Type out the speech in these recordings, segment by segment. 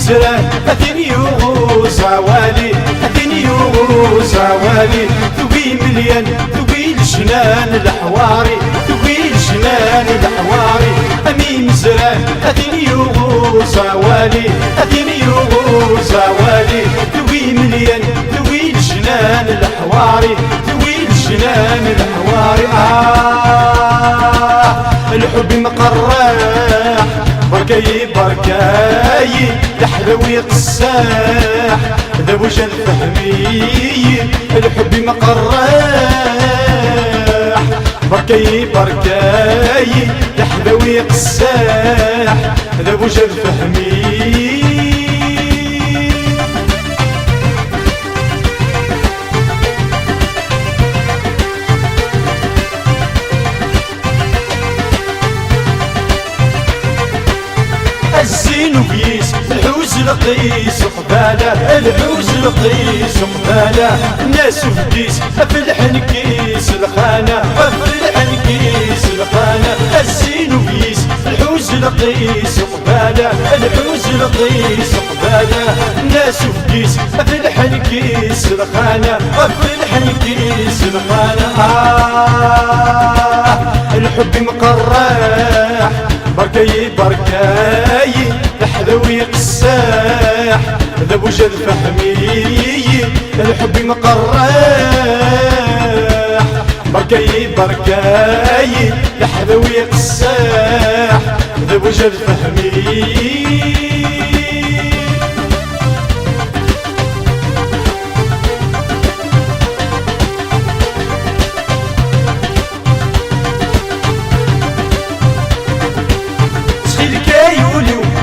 مزرع أثني وزوالي أثني وزوالي ثقي مليان ثقي الجنان الحواري ثقي الجنان الحواري أمي مزرع أثني وزوالي أثني وزوالي ثقي مليان ثقي الجنان الحواري ثقي الجنان الحواري الحب مقرح بركاي بركاي يحلوي قساح ذا وجه الفهمي الحب مقرح بركاي بركاي يحلوي قساح ذا وجه الفهمي الزين وبيس الحوز القيس قباله الحوز القيس قباله الناس وبيس افلح نكيس الخانه افلح نكيس الخانه الزين وبيس الحوز القيس قباله الحوز القيس قباله الناس وبيس افلح نكيس الخانه افلح نكيس الخانه الحب مقرح بركاي بركاي يحلوي قساح ذا وجه الفهمي الحب مقرح بركاي بركاي يحلوي قساح ذا وجه الفهمي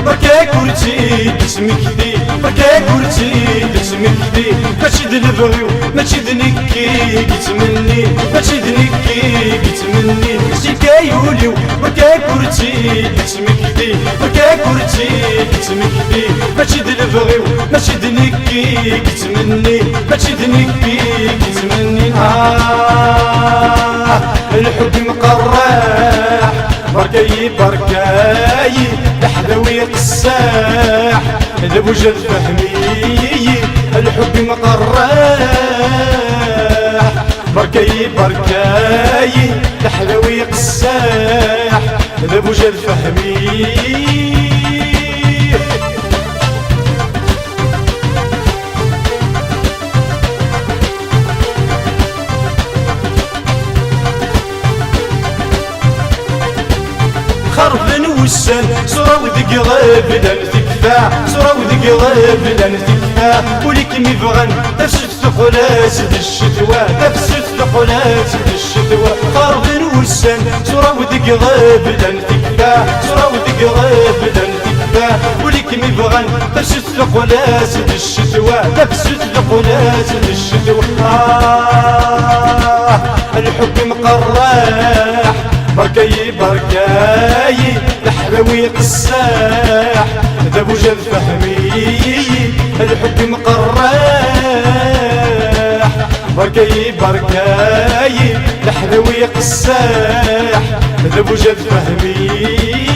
بركا كورتي اسمك ذي بركا كورتي اسمك ذي ماشي ذي البغيو ماشي ذي نكي يتمني ماشي ذي نكي يتمني سيكا يوليو بركا كورتي اسمك ذي بركا كورتي اسمك ذي ماشي ذي البغيو ماشي ذي نكي يتمني ماشي ذي نكي يتمني الحب مقرح بركاي بركاي يحلوي قساح ذا وجه الفهمي الحب مقرح بركاي بركاي يحلوي قساح ذا وجه الفهمي خرب نوسن صورة وذق غيب لن تكفى صورة وذق غيب لن تكفى وليك ميبغن تفسد ثقلات ذي الشتوى تفسد ثقلات ذي الشتوى خرب نوسن صورة وذق غيب لن تكفى صورة وذق غيب لن تكفى وليك ميبغن تفسد ثقلات ذي الشتوى تفسد ثقلات ذي الشتوى الحب مقرح بركاي بركاي يحلوي قساح ذا وجه الفهمي الحب مقرح بركاي بركاي يحلوي قساح ذا وجه الفهمي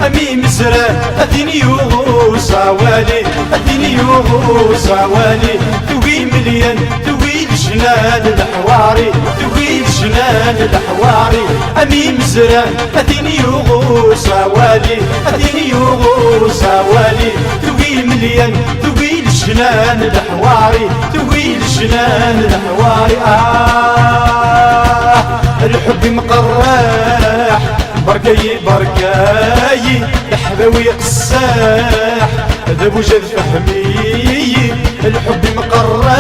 أمي مزرع أثني وزوالي أثني وزوالي ثقي مليان ثقي الجنان الحواري ثقي الجنان الحواري أمي مزرع أثني وزوالي أثني وزوالي ثقي مليان ثقي الجنان الحواري ثقي الجنان الحواري الحب مقرح بركاي بركاي يحلوي قساح ذا وجه الفهمي الحب مقرح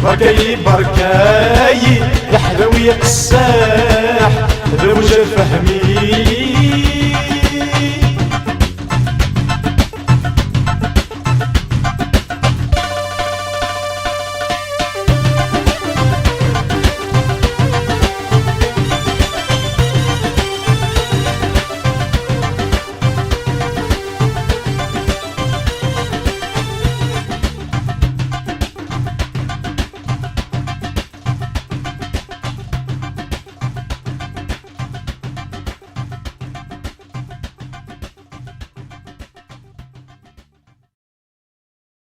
بركاي بركاي يحلوي قساح ذا وجه الفهمي